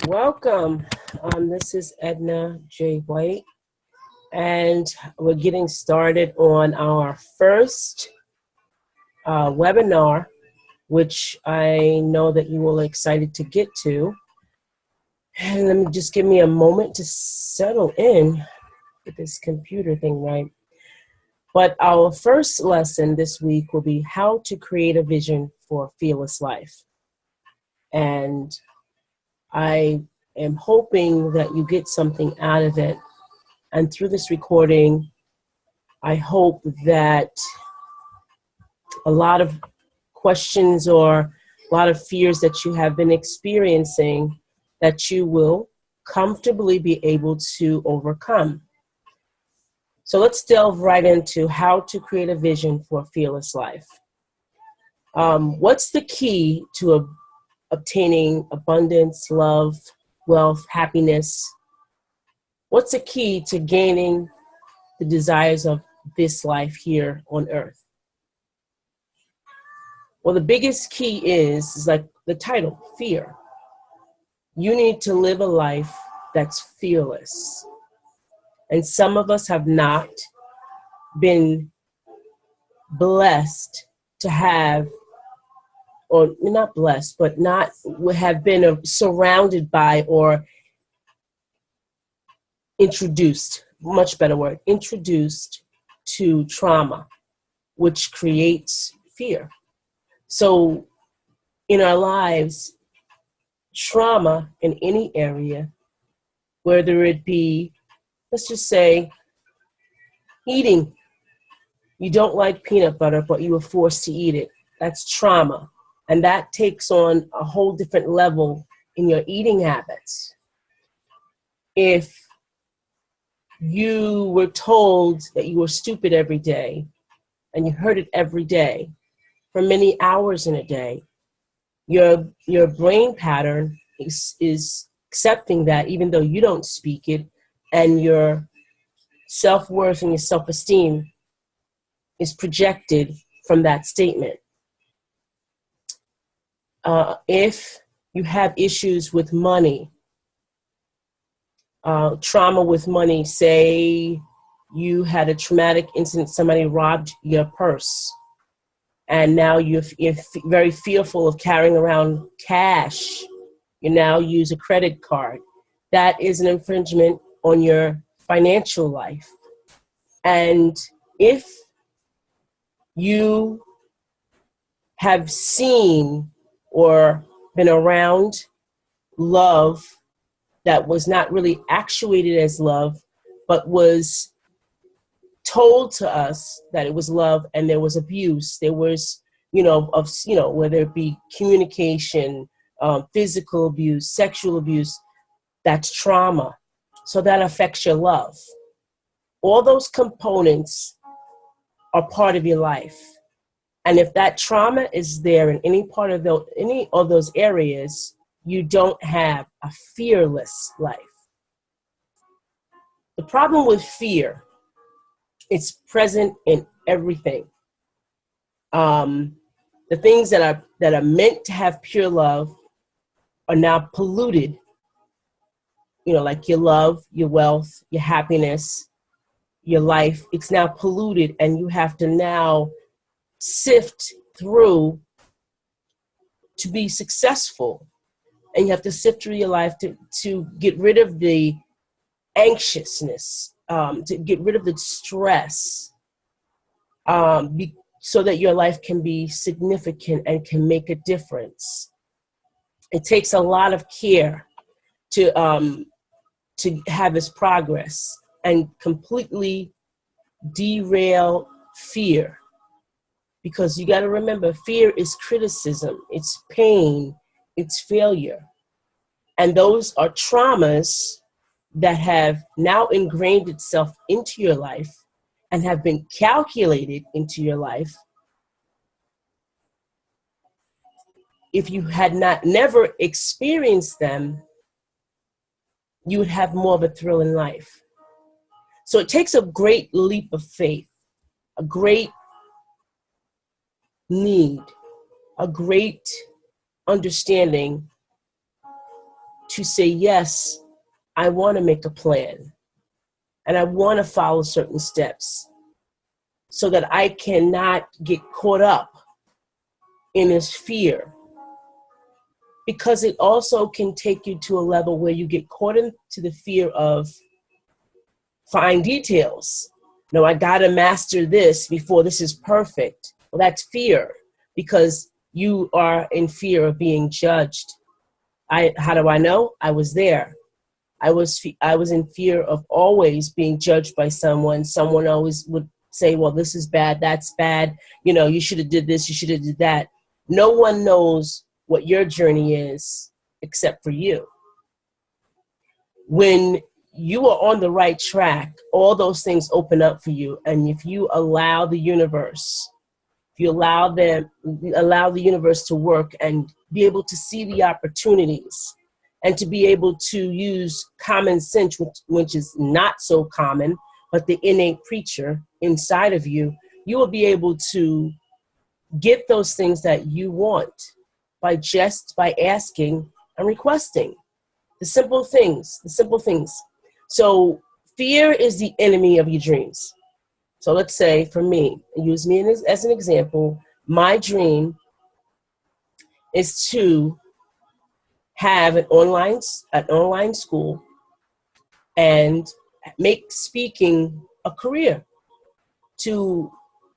Welcome. This is Edna J. White, and we're getting started on our first webinar, which I know that you will excited to get to. And let me just give me a moment to settle in with this computer thing right. But our first lesson this week will be how to create a vision for a fearless life. And I am hoping that you get something out of it. And through this recording, I hope that a lot of questions or a lot of fears that you have been experiencing that you will comfortably be able to overcome. So let's delve right into how to create a vision for a fearless life. What's the key to obtaining abundance, love, wealth, happiness? What's the key to gaining the desires of this life here on earth? Well, the biggest key is like the title, fear. You need to live a life that's fearless. And some of us have not been blessed to have, or not blessed, but not have been surrounded by or introduced, much better word, introduced to trauma, which creates fear. So in our lives, trauma in any area, whether it be, let's just say, eating. You don't like peanut butter, but you were forced to eat it. That's trauma. And that takes on a whole different level in your eating habits. If you were told that you were stupid every day, and you heard it every day, for many hours in a day, your brain pattern is accepting that even though you don't speak it, and your self-worth and your self-esteem is projected from that statement. If you have issues with money, trauma with money, say you had a traumatic incident, somebody robbed your purse, and now you're very fearful of carrying around cash. You now use a credit card. That is an infringement on your financial life. And if you have seen or been around love that was not really actuated as love, but was told to us that it was love, and there was abuse, there was, whether it be communication, physical abuse, sexual abuse, that's trauma. So that affects your love. All those components are part of your life. And if that trauma is there in any of those areas, you don't have a fearless life. The problem with fear, it's present in everything. The things that are meant to have pure love are now polluted. Like your love, your wealth, your happiness, your life, it's now polluted, and you have to now sift through to be successful. And you have to sift through your life to get rid of the anxiousness, to get rid of the stress, so that your life can be significant and can make a difference. It takes a lot of care to have this progress and completely derail fear. Because you got to remember, fear is criticism, it's pain, it's failure. And those are traumas that have now ingrained itself into your life and have been calculated into your life. If you had never experienced them, you would have more of a thrill in life. So it takes a great leap of faith, a great need, a great understanding to say, yes, I want to make a plan and I want to follow certain steps so that I cannot get caught up in this fear. Because it also can take you to a level where you get caught into the fear of fine details. No, I got to master this before this is perfect. Well, that's fear, because you are in fear of being judged. How do I know? I was there. I was in fear of always being judged by someone. Someone always would say, well, this is bad, that's bad. You know, you should have did this, you should have did that. No one knows what your journey is except for you. When you are on the right track, all those things open up for you. And if you allow the universe, if you allow the universe to work and be able to see the opportunities and to be able to use common sense, which is not so common, but the innate creature inside of you, you will be able to get those things that you want by asking and requesting. The simple things. So fear is the enemy of your dreams. So let's say for me, use me as an example, my dream is to have an online school and make speaking a career, to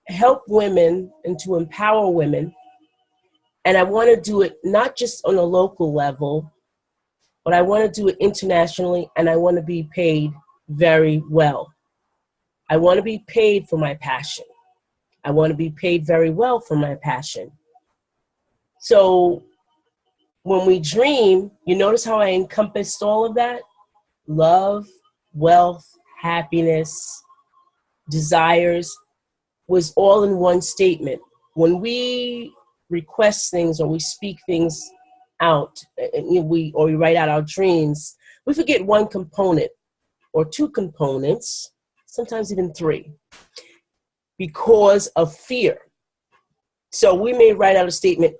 help women and to empower women. And I want to do it not just on a local level, but I want to do it internationally, and I want to be paid very well. I want to be paid for my passion. I want to be paid very well for my passion. So when we dream, you notice how I encompassed all of that? Love, wealth, happiness, desires was all in one statement. When we request things or we speak things out, we write out our dreams, we forget one component or two components, sometimes even three, because of fear. So we may write out a statement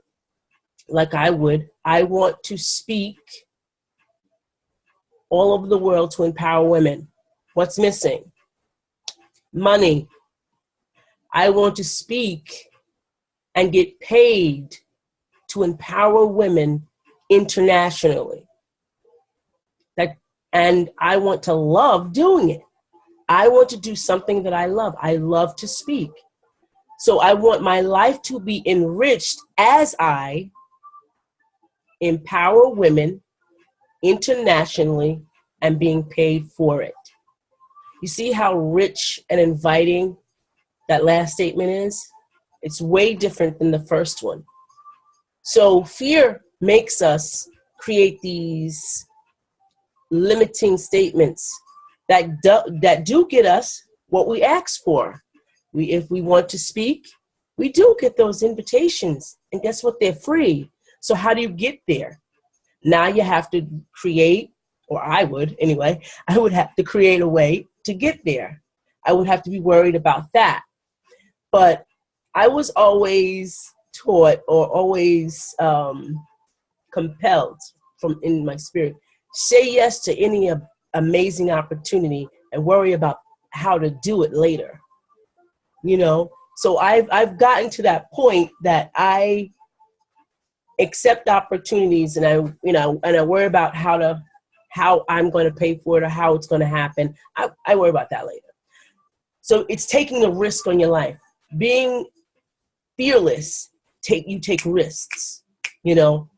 like I want to speak all over the world to empower women. What's missing? Money. I want to speak and get paid to empower women internationally. And I want to love doing it. I want to do something that I love. I love to speak. So I want my life to be enriched as I empower women internationally and being paid for it. You see how rich and inviting that last statement is? It's way different than the first one. So fear makes us create these limiting statements that do get us what we ask for. If we want to speak, we do get those invitations. And guess what? They're free. So how do you get there? Now you have to create, or I would anyway, I would have to create a way to get there. I would have to be worried about that. But I was always taught or always compelled from in my spirit, say yes to any amazing opportunity and worry about how to do it later. You know, so I've gotten to that point that I accept opportunities and I worry about how I'm going to pay for it or how it's going to happen. I worry about that later. So it's taking a risk on your life. Being fearless, you take risks, you know.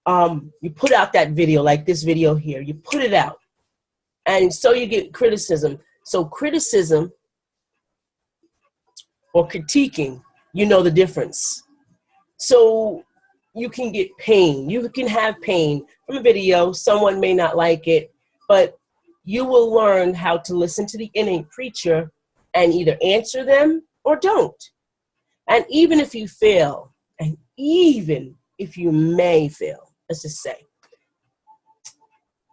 You put out that video, like this video here, you put it out, and so you get criticism. So criticism or critiquing, you know the difference. So you can get pain. You can have pain from a video. Someone may not like it, but you will learn how to listen to the innate creature and either answer them or don't. And even if you fail, and even if you may fail, let's just say,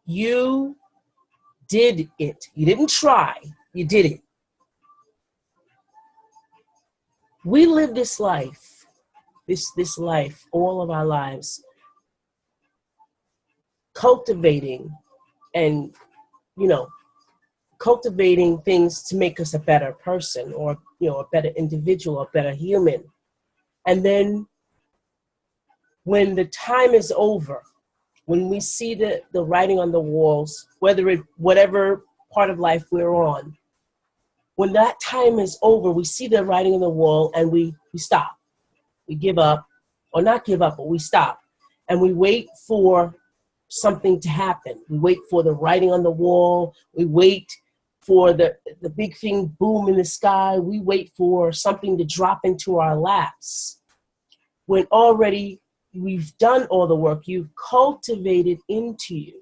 you did it. You didn't try, you did it. We live this life, this life, all of our lives, cultivating and, you know, cultivating things to make us a better person, or, you know, a better individual, a better human. And then when the time is over, when we see the writing on the walls, whatever part of life we're on, when that time is over, we see the writing on the wall and we stop. We give up, or not give up, but we stop. And we wait for something to happen. We wait for the writing on the wall. We wait for the big thing boom in the sky. We wait for something to drop into our laps. When already we've done all the work, you've cultivated into you.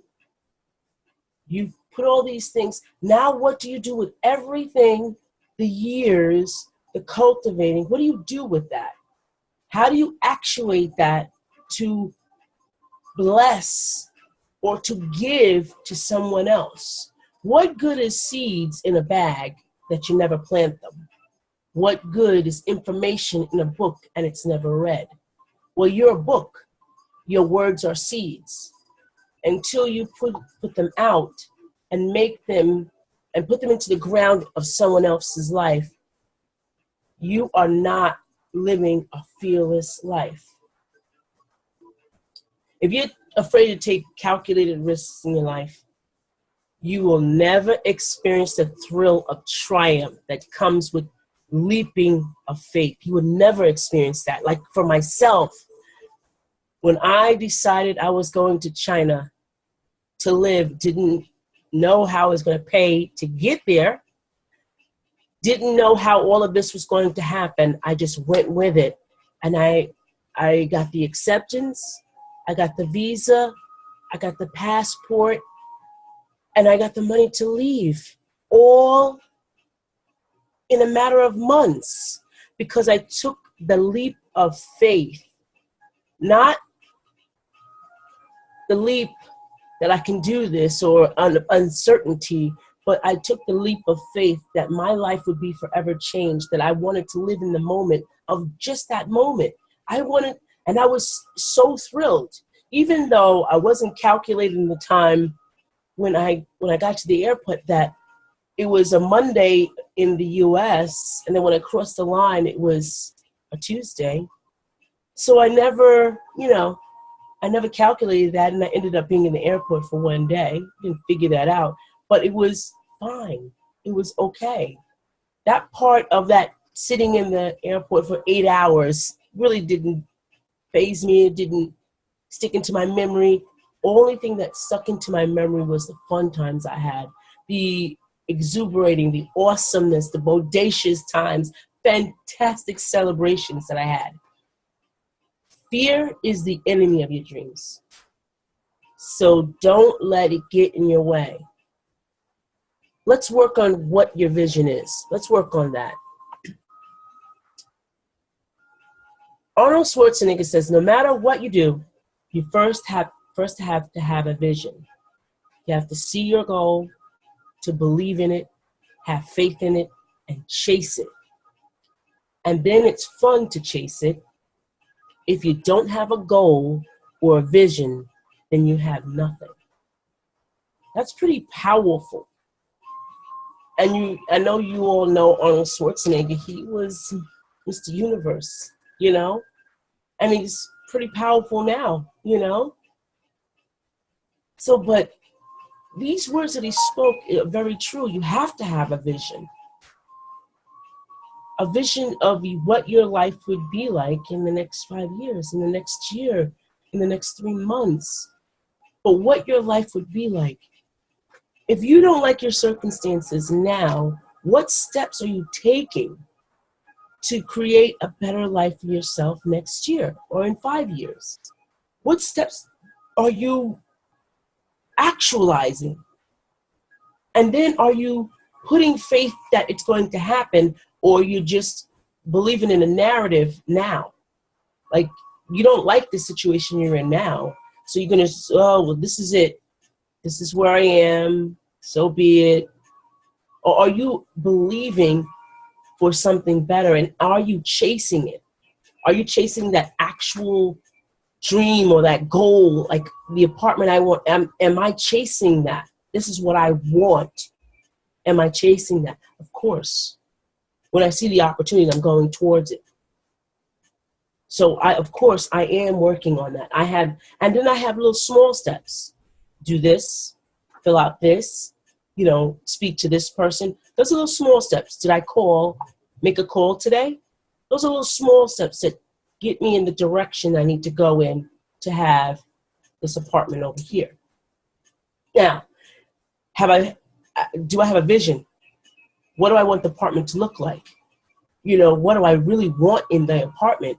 You've put all these things. Now what do you do with everything, the years, the cultivating? What do you do with that? How do you actuate that to bless or to give to someone else? What good is seeds in a bag that you never plant them? What good is information in a book and it's never read? Well, you're a book. Your words are seeds. Until you put them out and make them and put them into the ground of someone else's life, you are not living a fearless life. If you're afraid to take calculated risks in your life, you will never experience the thrill of triumph that comes with leaping of faith. You will never experience that. Like for myself, when I decided I was going to China to live, didn't know how I was going to pay to get there, didn't know how all of this was going to happen. I just went with it. And I got the acceptance, I got the visa, I got the passport, and I got the money to leave, all in a matter of months, because I took the leap of faith, not the leap that I can do this or uncertainty, but I took the leap of faith that my life would be forever changed, that I wanted to live in the moment of just that moment. And I was so thrilled, even though I wasn't calculating the time when I got to the airport, that it was a Monday in the US, and then when I crossed the line, it was a Tuesday. So I never calculated that, and I ended up being in the airport for one day. Didn't figure that out, but it was fine. It was okay. That part of that sitting in the airport for 8 hours really didn't faze me. It didn't stick into my memory. Only thing that stuck into my memory was the fun times I had, the exuberating, the awesomeness, the bodacious times, fantastic celebrations that I had. Fear is the enemy of your dreams. So don't let it get in your way. Let's work on what your vision is. Let's work on that. Arnold Schwarzenegger says, no matter what you do, you first have to have a vision. You have to see your goal, to believe in it, have faith in it, and chase it. And then it's fun to chase it. If you don't have a goal or a vision, then you have nothing. That's pretty powerful. And I know you all know Arnold Schwarzenegger. He was Mr. Universe, and he's pretty powerful now, So, but these words that he spoke are very true. You have to have a vision of what your life would be like in the next 5 years, in the next year, in the next 3 months, but what your life would be like. If you don't like your circumstances now, what steps are you taking to create a better life for yourself next year or in 5 years? What steps are you actualizing? And then are you putting faith that it's going to happen, or you just believing in a narrative now? Like, you don't like the situation you're in now, so you're going to, oh, well, this is it. This is where I am, so be it. Or are you believing for something better, and are you chasing it? Are you chasing that actual dream or that goal, like the apartment I want, am I chasing that? This is what I want. Am I chasing that? Of course. When I see the opportunity, I'm going towards it. So of course, I am working on that. And then I have little small steps. Do this, fill out this, speak to this person. Those are little small steps. Did I make a call today? Those are little small steps that get me in the direction I need to go in to have this apartment over here. Now, do I have a vision? What do I want the apartment to look like? What do I really want in the apartment?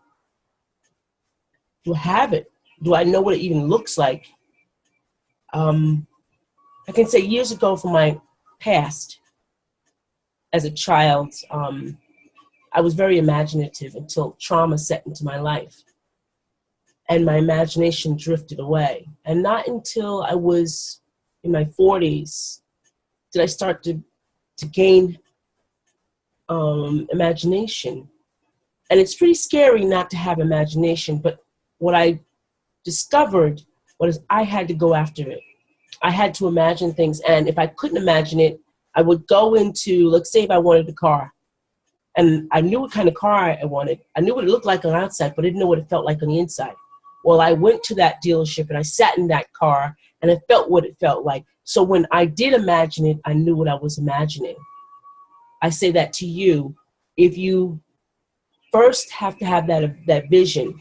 Do I have it? Do I know what it even looks like? I can say years ago from my past, as a child, I was very imaginative until trauma set into my life. And my imagination drifted away. And not until I was in my 40s did I start to gain imagination. And it's pretty scary not to have imagination, but what I discovered was I had to go after it. I had to imagine things, and if I couldn't imagine it, I would go into, let's say if I wanted a car, and I knew what kind of car I wanted. I knew what it looked like on the outside, but I didn't know what it felt like on the inside. Well, I went to that dealership, and I sat in that car, and I felt what it felt like. So when I did imagine it, I knew what I was imagining. I say that to you. If you first have to have that vision,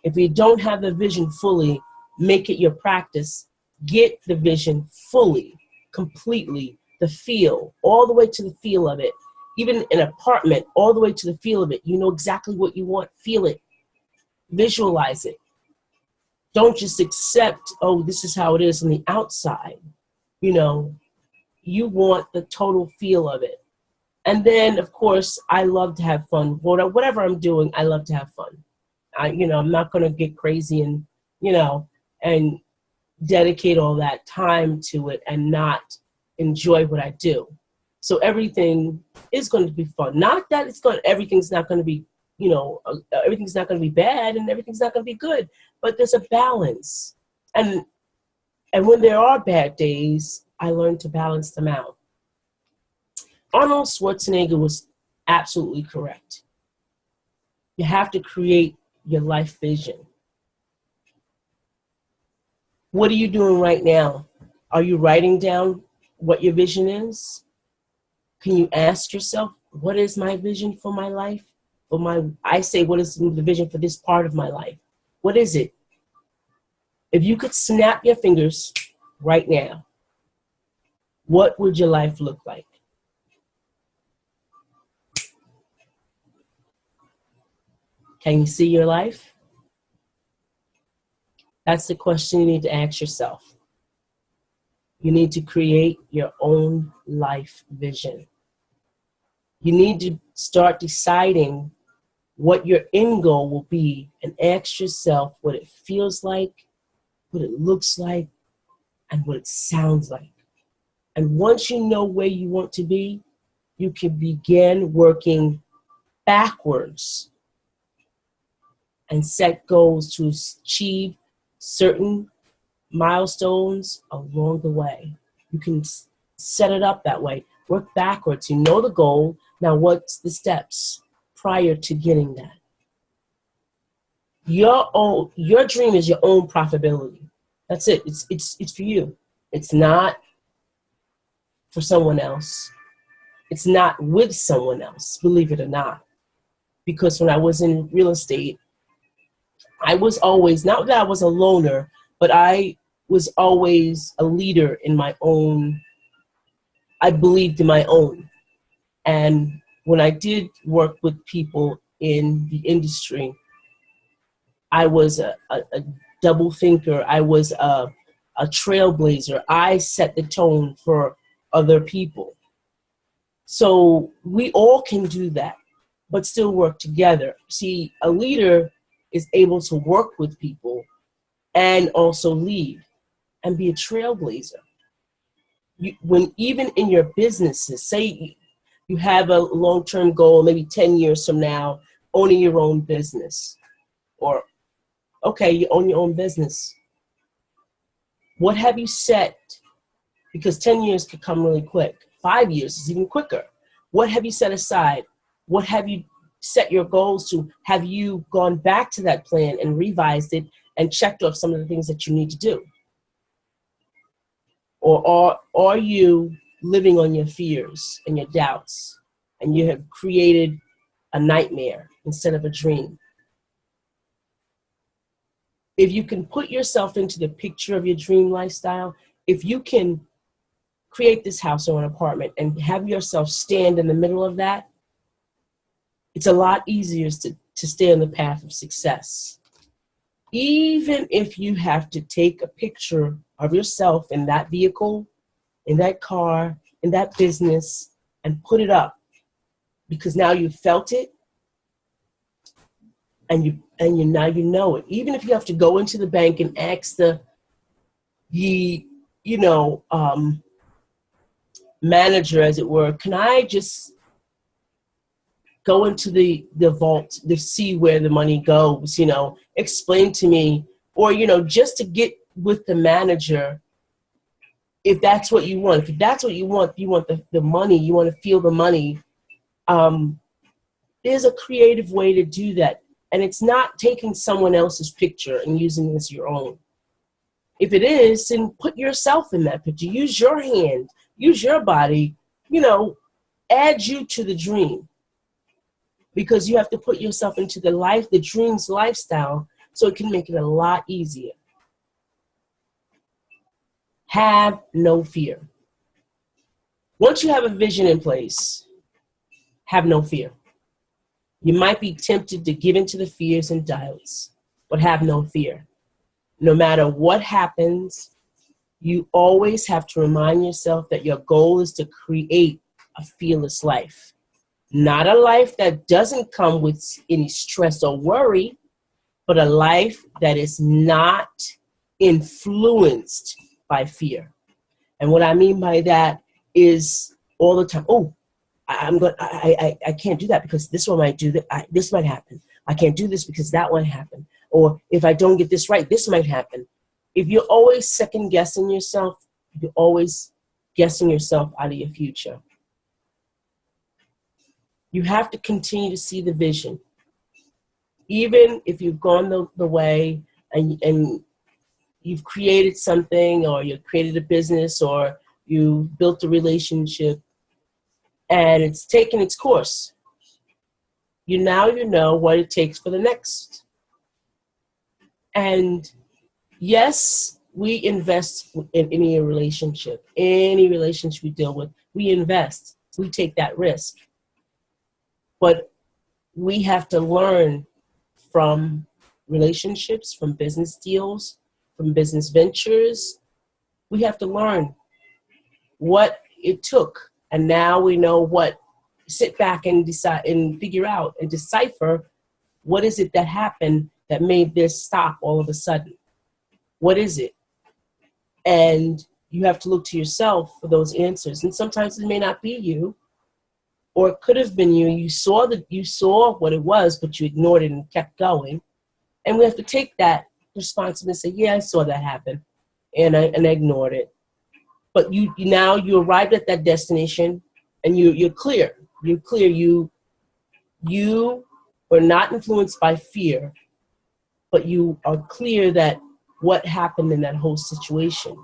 if you don't have the vision fully, make it your practice. Get the vision fully, completely, the feel, all the way to the feel of it. Even an apartment, all the way to the feel of it. You know exactly what you want. Feel it. Visualize it. Don't just accept, oh, this is how it is on the outside. You want the total feel of it. And then, of course, I love to have fun. Whatever I'm doing, I love to have fun. I'm not going to get crazy and dedicate all that time to it and not enjoy what I do. So everything is going to be fun. Not that everything's not going to be, everything's not going to be bad and everything's not going to be good, but there's a balance. And when there are bad days, I learn to balance them out. Arnold Schwarzenegger was absolutely correct. You have to create your life vision. What are you doing right now? Are you writing down what your vision is? Can you ask yourself, what is my vision for my life? I say, what is the vision for this part of my life? What is it? If you could snap your fingers right now, what would your life look like? Can you see your life? That's the question you need to ask yourself. You need to create your own life vision. You need to start deciding what your end goal will be and ask yourself what it feels like, what it looks like, and what it sounds like. And once you know where you want to be, you can begin working backwards and set goals to achieve certain milestones along the way. You can set it up that way. Work backwards. You know the goal. Now what's the steps prior to getting that? Your dream is your own profitability. That's it. It's for you. It's not for someone else. It's not with someone else, believe it or not. Because when I was in real estate, I was always, not that I was a loner, but I was always a leader in my own. I believed in my own. And when I did work with people in the industry, I was a double thinker. I was a trailblazer. I set the tone for other people. So we all can do that, but still work together. See, a leader is able to work with people and also lead and be a trailblazer. When even in your businesses, say you have a long-term goal, maybe 10 years from now, owning your own business or Okay, you own your own business. What have you set? Because 10 years could come really quick. 5 years is even quicker. What have you set aside? What have you set your goals to? Have you gone back to that plan and revised it and checked off some of the things that you need to do? Or are you living on your fears and your doubts, and you have created a nightmare instead of a dream? If you can put yourself into the picture of your dream lifestyle, if you can create this house or an apartment and have yourself stand in the middle of that, it's a lot easier to stay on the path of success. Even if you have to take a picture of yourself in that vehicle, in that car, in that business, and put it up, because now you felt it, and you now you know it. Even if you have to go into the bank and ask the manager, as it were, can I just go into the vault to see where the money goes, explain to me, or, just to get with the manager, if that's what you want. If that's what you want the money, you want to feel the money. There's a creative way to do that. And it's not taking someone else's picture and using it as your own. If it is, then put yourself in that picture. Use your hand, use your body, add you to the dream. Because you have to put yourself into the dream's lifestyle, so it can make it a lot easier. Have no fear. Once you have a vision in place, have no fear. You might be tempted to give into the fears and doubts, but have no fear. No matter what happens, you always have to remind yourself that your goal is to create a fearless life. Not a life that doesn't come with any stress or worry, but a life that is not influenced by fear. And what I mean by that is all the time, I can't do that because this one might do that. This might happen. I can't do this because that one happened. Or if I don't get this right, this might happen. If you're always second guessing yourself, you're always guessing yourself out of your future. You have to continue to see the vision. Even if you've gone the way and you've created something, or you've created a business, or you built a relationship, and it's taken its course. You know what it takes for the next. And yes, we invest in any relationship we deal with. We invest. We take that risk. But we have to learn from relationships, from business deals, from business ventures. We have to learn what it took. And now we know sit back and decide and figure out and decipher what is it that happened that made this stop all of a sudden. What is it? And you have to look to yourself for those answers. And sometimes it may not be you, or it could have been you. You saw what it was, but you ignored it and kept going. And we have to take that responsibility and say, yeah, I saw that happen, and I ignored it. But you arrived at that destination, and you're clear. You're clear. You were not influenced by fear, but you are clear that what happened in that whole situation.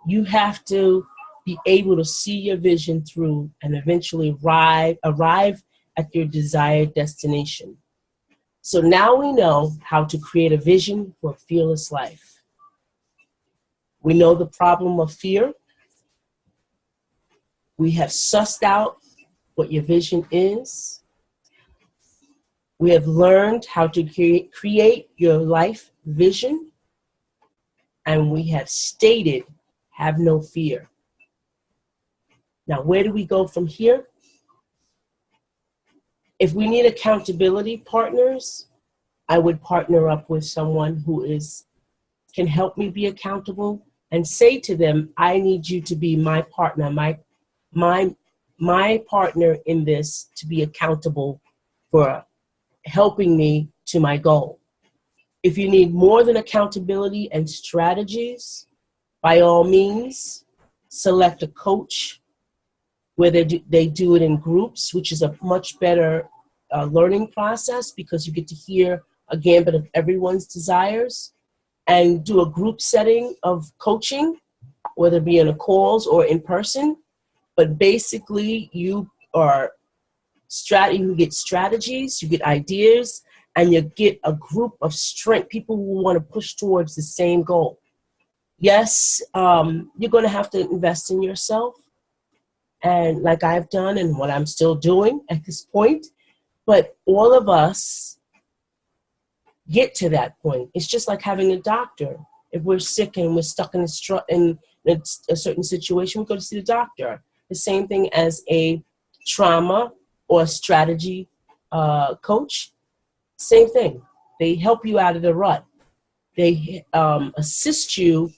You have to be able to see your vision through and eventually arrive at your desired destination. So now we know how to create a vision for a fearless life. We know the problem of fear. We have sussed out what your vision is. We have learned how to create your life vision. And we have stated, have no fear. Now, where do we go from here? If we need accountability partners, I would partner up with someone who can help me be accountable, and say to them, I need you to be my partner, my partner in this, to be accountable for helping me to my goal. If you need more than accountability and strategies, by all means, select a coach where they do it in groups, which is a much better learning process because you get to hear a gambit of everyone's desires, and do a group setting of coaching, whether it be in a calls or in person. But basically, you get strategies, you get ideas, and you get a group of strength, people who want to push towards the same goal. Yes, you're going to have to invest in yourself, and like I've done and what I'm still doing at this point. But all of us get to that point. It's just like having a doctor. If we're sick and we're stuck in a certain situation, we go to see the doctor. The same thing as a trauma or strategy coach. Same thing. They help you out of the rut. They assist you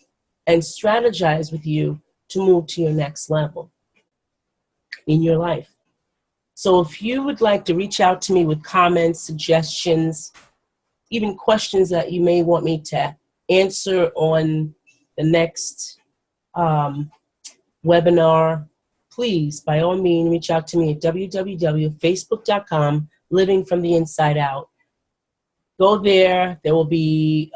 and strategize with you to move to your next level in your life. So if you would like to reach out to me with comments, suggestions, even questions that you may want me to answer on the next webinar, please, by all means, reach out to me at www.facebook.com, Living from the Inside Out. Go there. There will be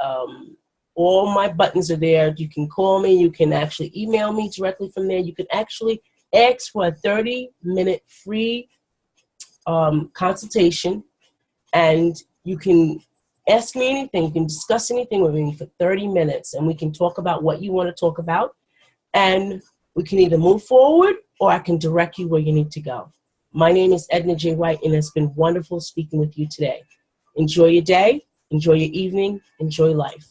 all my buttons are there. You can call me. You can actually email me directly from there. You can actually ask for a 30-minute free consultation, and you can ask me anything. You can discuss anything with me for 30 minutes, and we can talk about what you want to talk about, and we can either move forward or I can direct you where you need to go. My name is Edna J. White, and it's been wonderful speaking with you today. Enjoy your day, enjoy your evening, enjoy life.